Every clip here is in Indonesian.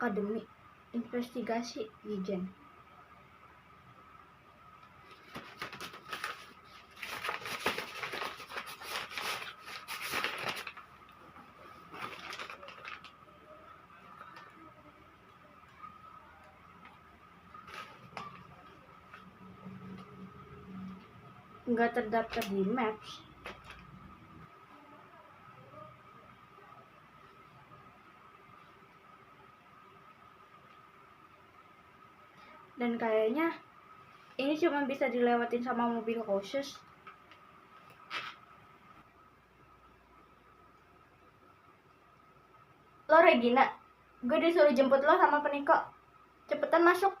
Akademi Investigasi Ijen. Nggak terdaftar di Maps. Dan kayaknya ini cuma bisa dilewatin sama mobil khusus. Lo Regina, gue disuruh jemput lo sama Peniko. Cepetan masuk.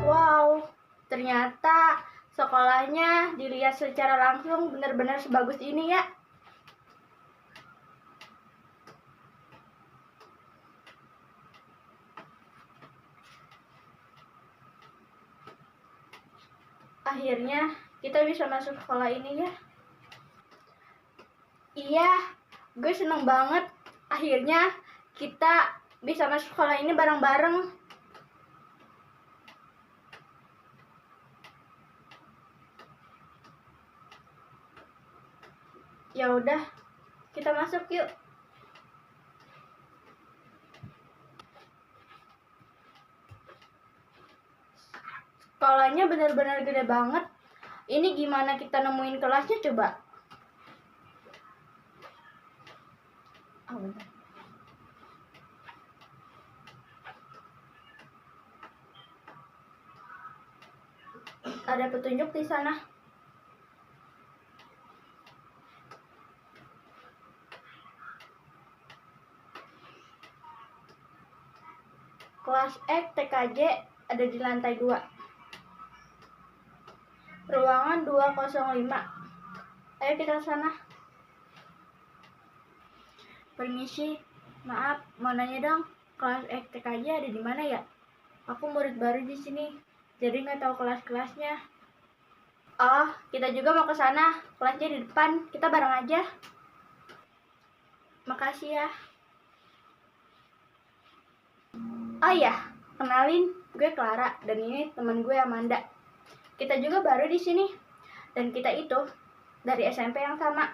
Wow, ternyata sekolahnya dilihat secara langsung benar-benar sebagus ini ya. Akhirnya kita bisa masuk sekolah ini ya. Iya, gue seneng banget. Akhirnya kita bisa masuk sekolah ini bareng-bareng. Ya udah, kita masuk yuk. Sekolahnya benar-benar gede banget. Ini gimana kita nemuin kelasnya coba? Oh, bentar. Ada petunjuk di sana. Kelas X TKJ ada di lantai 2. Ruangan 205. Ayo kita ke sana. Permisi, maaf, mau nanya dong, kelas X TKJ ada di mana ya? Aku murid baru di sini, jadi nggak tahu kelas-kelasnya. Oh, kita juga mau ke sana. Kelasnya di depan. Kita bareng aja. Makasih ya. Oh iya, kenalin, gue Clara dan ini teman gue Amanda. Kita juga baru di sini. Dan kita itu dari SMP yang sama.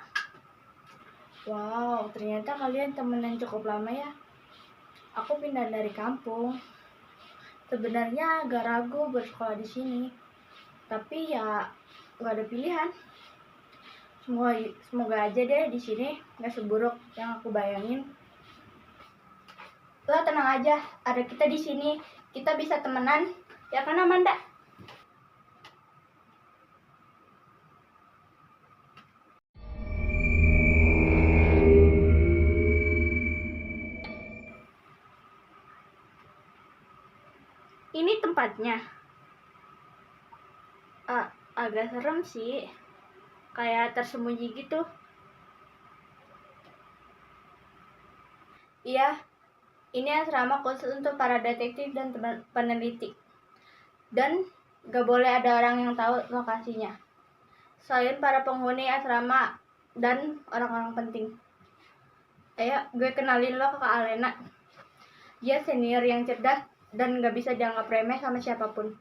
Wow, ternyata kalian temenan cukup lama ya. Aku pindah dari kampung. Sebenarnya agak ragu bersekolah di sini. Tapi ya nggak ada pilihan. Semoga aja deh di sini nggak seburuk yang aku bayangin. Lo tenang aja, ada kita di sini, kita bisa temenan, ya kan Amanda? Ini tempatnya. Agak serem sih, kayak tersembunyi gitu. Iya, ini asrama khusus untuk para detektif dan peneliti. Dan gak boleh ada orang yang tahu lokasinya, selain para penghuni asrama dan orang-orang penting. Ayo, gue kenalin lo ke Kak Alena. Dia senior yang cerdas dan gak bisa dianggap remeh sama siapapun.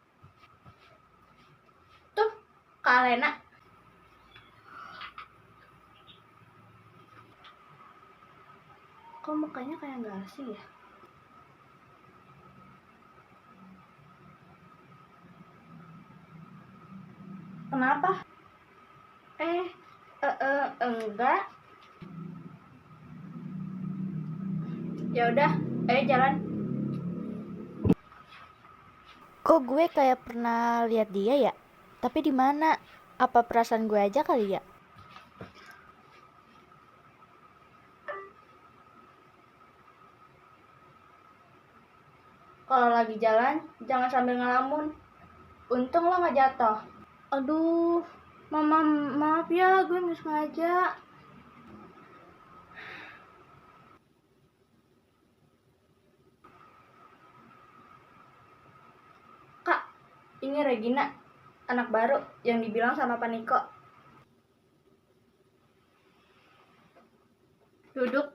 Tuh, Kak Alena. Kok mukanya kayak gak asing ya? Kenapa? Enggak. Ya udah, ayo jalan. Kok gue kayak pernah lihat dia ya? Tapi di mana? Apa perasaan gue aja kali ya? Kalau lagi jalan, jangan sambil ngelamun. Untung lo gak jatuh. Aduh, Mama, maaf ya, gue nggak sengaja. Kak, ini Regina, anak baru yang dibilang sama Pak Niko. Duduk.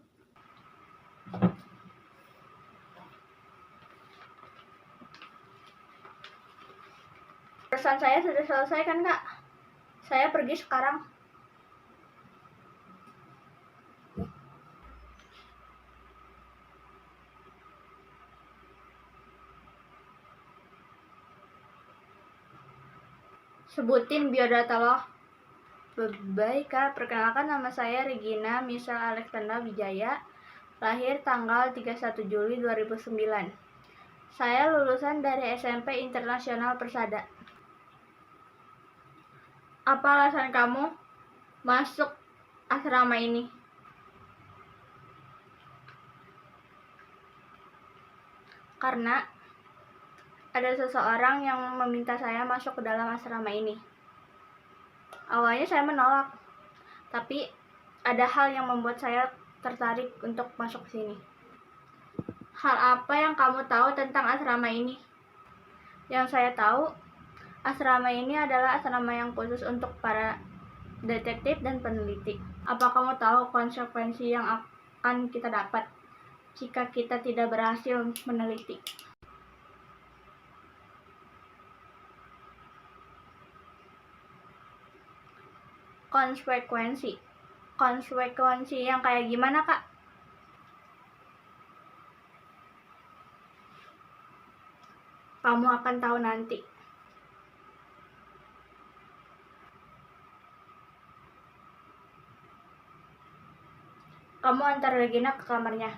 Pesan saya sudah selesai kan, Kak? Saya pergi sekarang. Sebutin biodata lo. Baik, Kak. Perkenalkan, nama saya Regina Misal Alexandra Wijaya. Lahir tanggal 31 Juli 2009. Saya lulusan dari SMP Internasional Persada. Apa alasan kamu masuk asrama ini? Karena ada seseorang yang meminta saya masuk ke dalam asrama ini. Awalnya saya menolak, tapi ada hal yang membuat saya tertarik untuk masuk ke sini. Hal apa yang kamu tahu tentang asrama ini? Yang saya tahu, asrama ini adalah asrama yang khusus untuk para detektif dan peneliti. Apa kamu tahu konsekuensi yang akan kita dapat jika kita tidak berhasil meneliti? Konsekuensi yang kayak gimana, Kak? Kamu akan tahu nanti. Kamu antar Regina ke kamarnya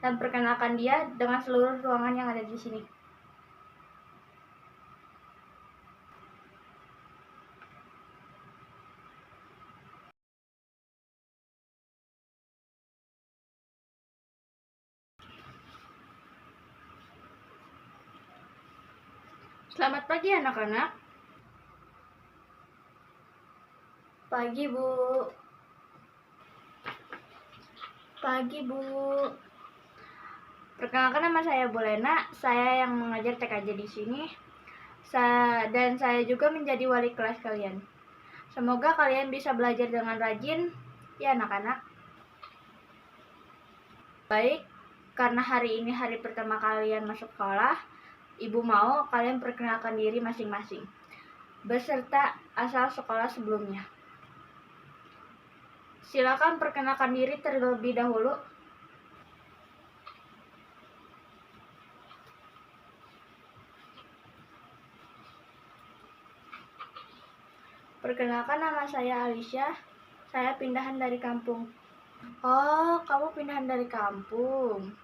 dan perkenalkan dia dengan seluruh ruangan yang ada di sini. Selamat pagi, anak-anak. Pagi, Bu. Pagi, Bu. Perkenalkan, nama saya Bolena. Saya yang mengajar TKJ di sini. Dan saya juga menjadi wali kelas kalian. Semoga kalian bisa belajar dengan rajin, ya anak-anak. Baik, karena hari ini hari pertama kalian masuk sekolah, Ibu mau kalian perkenalkan diri masing-masing, beserta asal sekolah sebelumnya. Silakan perkenalkan diri terlebih dahulu. Perkenalkan, nama saya Alicia. Saya pindahan dari kampung. Oh, kamu pindahan dari kampung.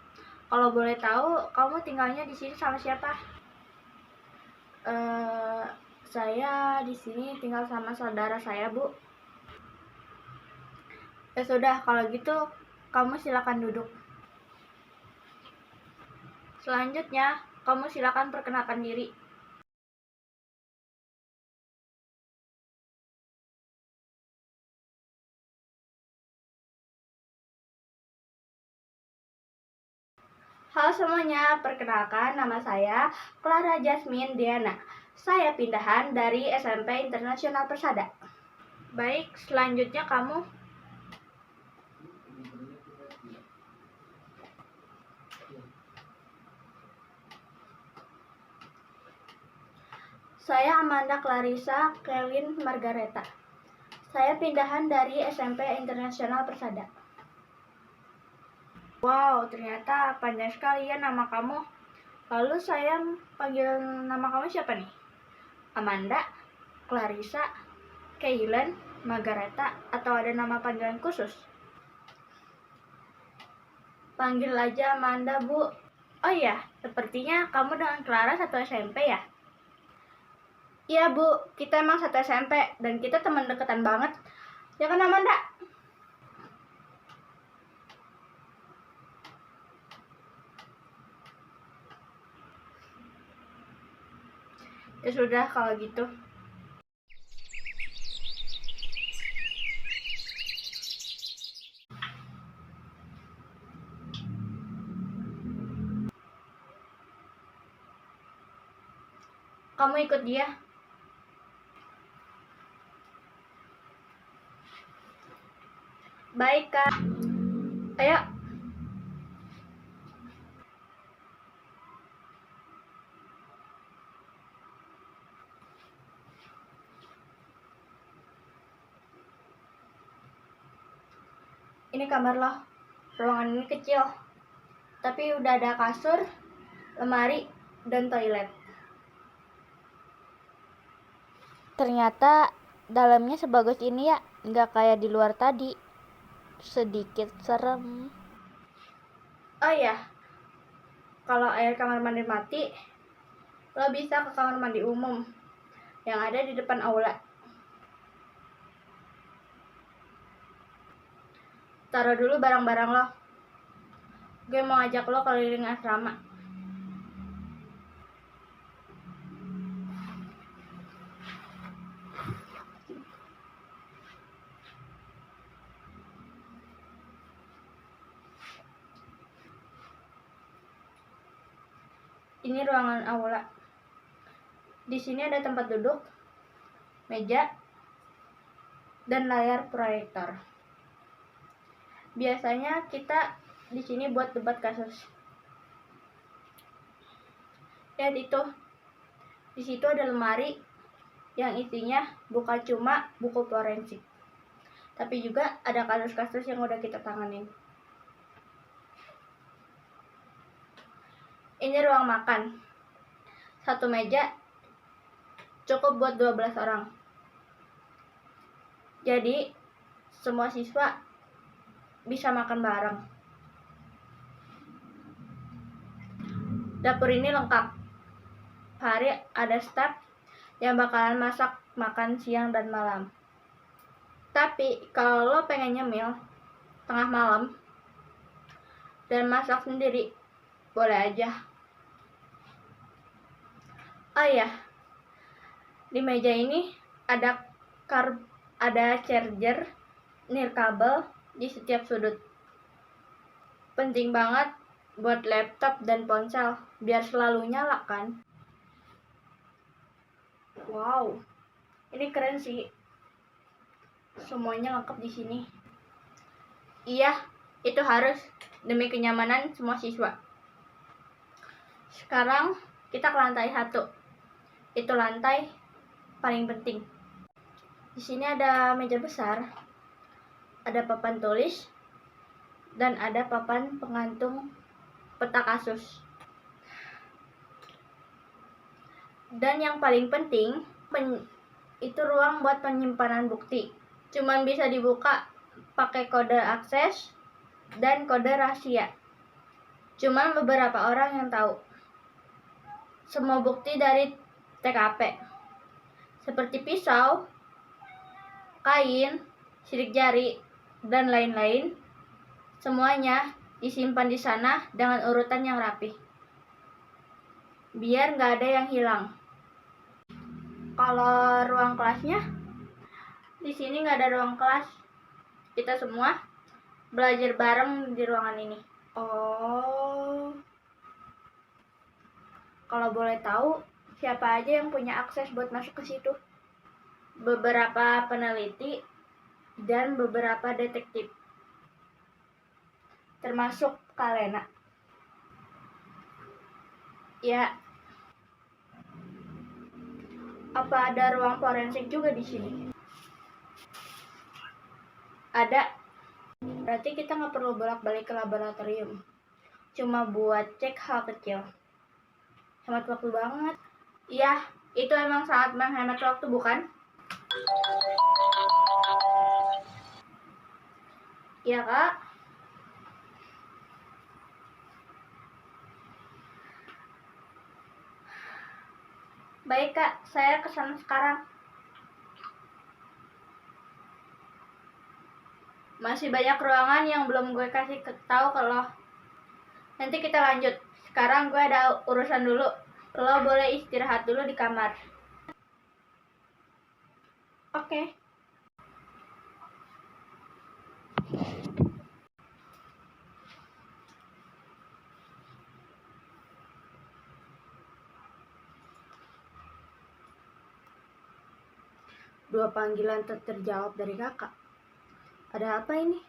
Kalau boleh tahu, kamu tinggalnya di sini sama siapa? Saya di sini tinggal sama saudara saya, Bu. Ya sudah, kalau gitu kamu silakan duduk. Selanjutnya, kamu silakan perkenalkan diri. Halo semuanya, perkenalkan nama saya Clara Jasmine Diana. Saya pindahan dari SMP Internasional Persada. Baik, selanjutnya kamu. Saya Amanda Clarissa Kelvin Margareta. Saya pindahan dari SMP Internasional Persada. Wow, ternyata panjang sekali ya nama kamu. Lalu saya panggil nama kamu siapa nih? Amanda, Clarissa, Kaylen, Margareta, atau ada nama panggilan khusus? Panggil aja Amanda, Bu. Oh iya, sepertinya kamu dengan Clara satu SMP ya? Iya, Bu. Kita emang satu SMP dan kita teman deketan banget. Ya kan, Amanda? Ya sudah, kalau gitu. kamu ikut dia. Baik, Kak. Ayo. Ini kamar lo. Ruangan ini kecil, tapi udah ada kasur, lemari, dan toilet. Ternyata dalamnya sebagus ini ya, nggak kayak di luar tadi. Sedikit serem. Oh iya, kalau air kamar mandi mati, lo bisa ke kamar mandi umum yang ada di depan aula. Taruh dulu barang-barang lo. Gue mau ajak lo keliling asrama. Ini ruangan aula. Di sini ada tempat duduk, meja, dan layar proyektor. Biasanya kita di sini buat debat kasus. Lihat itu. Di situ ada lemari yang isinya bukan cuma buku forensik, tapi juga ada kasus-kasus yang udah kita tanganin. Ini ruang makan. Satu meja cukup buat 12 orang. Jadi semua siswa bisa makan bareng. Dapur ini lengkap. Hari ada staf yang bakalan masak makan siang dan malam. Tapi kalau lo pengen nyemil tengah malam dan masak sendiri, boleh aja. Oh iya, di meja ini ada charger nirkabel di setiap sudut. Penting banget buat laptop dan ponsel biar selalu nyala kan. Wow, ini keren sih. Semuanya lengkap di sini. Iya, itu harus demi kenyamanan semua siswa. Sekarang kita ke lantai 1. Itu lantai paling penting. Di sini ada meja besar, ada papan tulis, dan ada papan pengantung peta kasus. Dan yang paling penting, itu ruang buat penyimpanan bukti. Cuman bisa dibuka pakai kode akses dan kode rahasia. Cuman beberapa orang yang tahu. Semua bukti dari TKP, seperti pisau, kain, sidik jari, dan lain-lain, semuanya disimpan di sana dengan urutan yang rapi, biar nggak ada yang hilang. Kalau ruang kelasnya, di sini nggak ada ruang kelas. Kita semua belajar bareng di ruangan ini. Oh, kalau boleh tahu, siapa aja yang punya akses buat masuk ke situ? Beberapa peneliti dan beberapa detektif, termasuk Kalena. Ya, apa ada ruang forensik juga di sini? Ada. Berarti kita nggak perlu bolak-balik ke laboratorium. Cuma buat cek hal kecil. Hemat waktu banget. Iya, itu emang sangat menghemat waktu, bukan? Iya, Kak. Baik, Kak. Saya kesana sekarang. Masih banyak ruangan yang belum gue kasih tahu ke lo. Nanti kita lanjut. Sekarang gue ada urusan dulu. Lo boleh istirahat dulu di kamar. Oke. Dua panggilan tak terjawab dari kakak. Ada apa ini?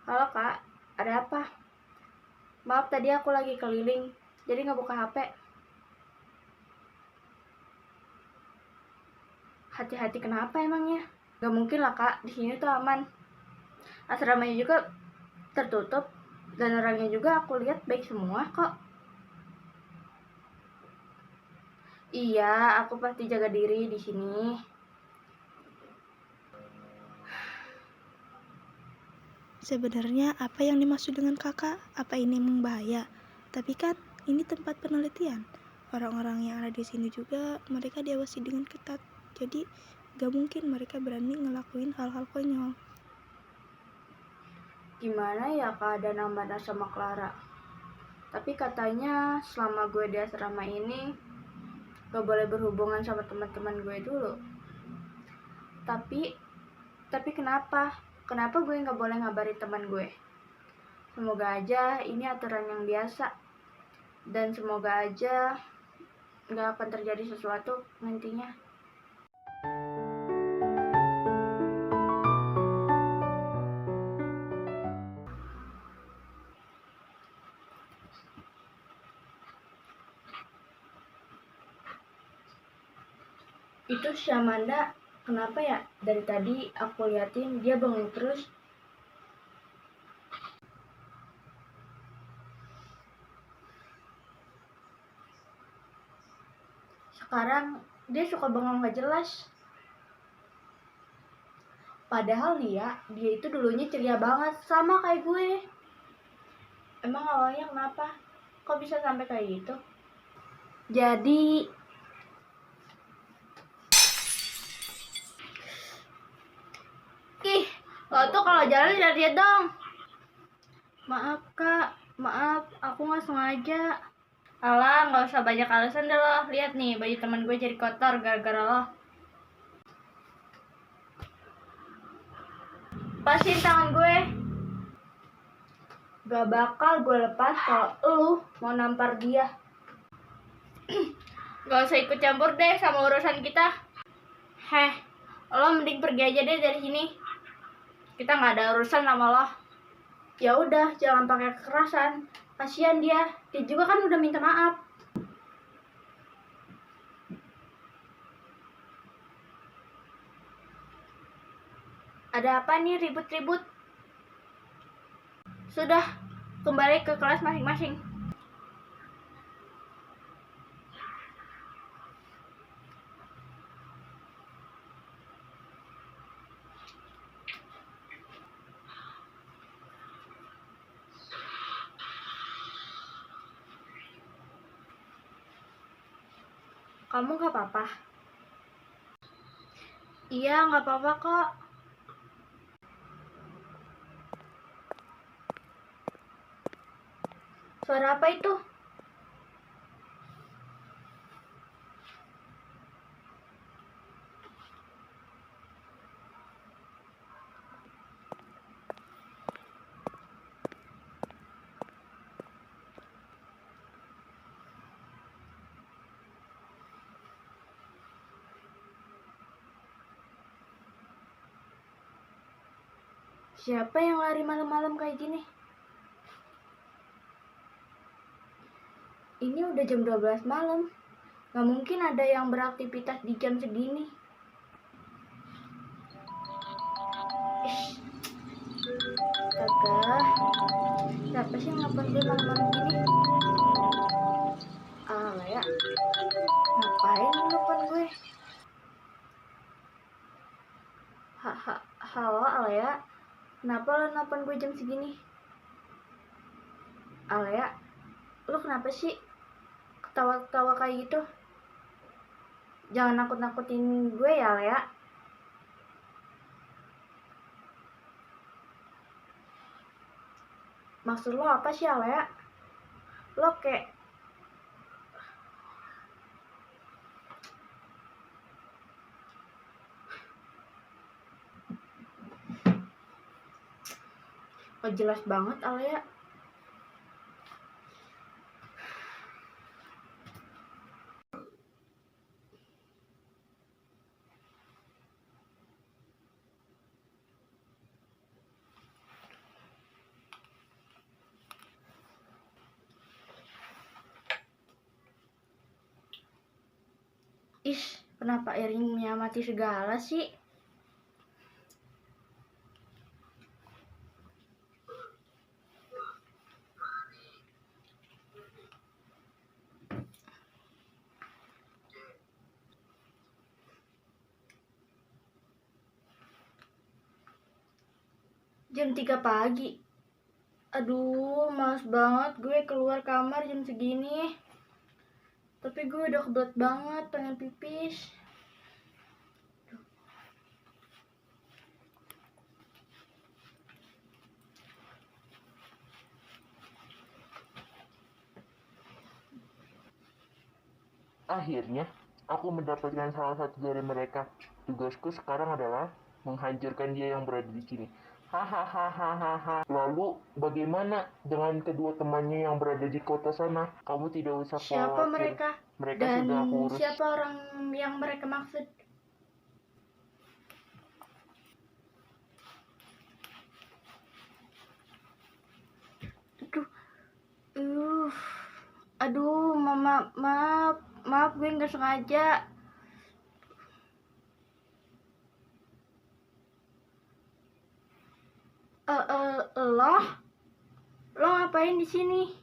Halo kak, ada apa? Maaf tadi aku lagi keliling, jadi nggak buka HP. Hati-hati kenapa emangnya? Gak mungkin lah kak, di sini tuh aman. Asramanya juga tertutup dan orangnya juga aku lihat baik semua kok. Iya, aku pasti jaga diri di sini. Sebenarnya apa yang dimaksud dengan kakak? Apa ini membahaya? Tapi kan ini tempat penelitian. Orang-orang yang ada di sini juga mereka diawasi dengan ketat. Jadi gak mungkin mereka berani ngelakuin hal-hal konyol. Gimana ya keadaan Amanda sama Clara? Tapi katanya selama gue di asrama ini gak boleh berhubungan sama teman-teman gue dulu. Tapi kenapa? Kenapa gue gak boleh ngabarin teman gue? Semoga aja ini aturan yang biasa. Dan semoga aja gak akan terjadi sesuatu nantinya. Itu si Amanda, kenapa ya? Dari tadi aku liatin dia bengong terus. Sekarang dia suka bengong gak jelas. Padahal dia itu dulunya ceria banget, sama kayak gue. Emang awalnya kenapa? Kok bisa sampai kayak gitu? Jadi lo tuh kalau jalan lihat dong. Maaf kak, maaf, aku nggak sengaja. Alah, nggak usah banyak alasan deh lo. Lihat nih, baju teman gue jadi kotor gara-gara lo. Lepasin tangan gue. Gak bakal gue lepas kalau lu mau nampar dia. Gak usah ikut campur deh sama urusan kita. Heh, lo mending pergi aja deh dari sini. Kita nggak ada urusan sama lo. Ya udah, jangan pakai kekerasan. Kasihan dia juga kan udah minta maaf. Ada apa nih ribut-ribut? Sudah, kembali ke kelas masing-masing. Kamu gak apa-apa? Iya, gak apa-apa kok. Suara apa itu? Siapa yang lari malam-malam kayak gini? Ini udah jam 12 malam. Gak mungkin ada yang beraktivitas di jam segini. Astaga, siapa sih yang nelfon gue malam-malam gini? Ya, ngapain nelfon gue? Halo Alea, kenapa lo nelfon gue jam segini? Alea, lo kenapa sih ketawa-ketawa kayak gitu? Jangan nakut-nakutin gue ya Alea. Maksud lo apa sih Alea? Lo kayak Gak jelas banget Alia. Kenapa iringnya mati segala sih? Jam 3 pagi. Aduh, males banget gue keluar kamar jam segini. Tapi gue udah kebelet banget, pengen pipis. Akhirnya, aku mendapatkan salah satu dari mereka. Tugasku sekarang adalah menghancurkan dia yang berada di sini. Hahaha. Lalu, bagaimana dengan kedua temannya yang berada di kota sana? Kamu tidak usah khawatir. Siapa mereka? Mereka Dan sudah aku urus. siapa orang yang mereka maksud? Aduh, maaf gue nggak sengaja. Lo ngapain di sini?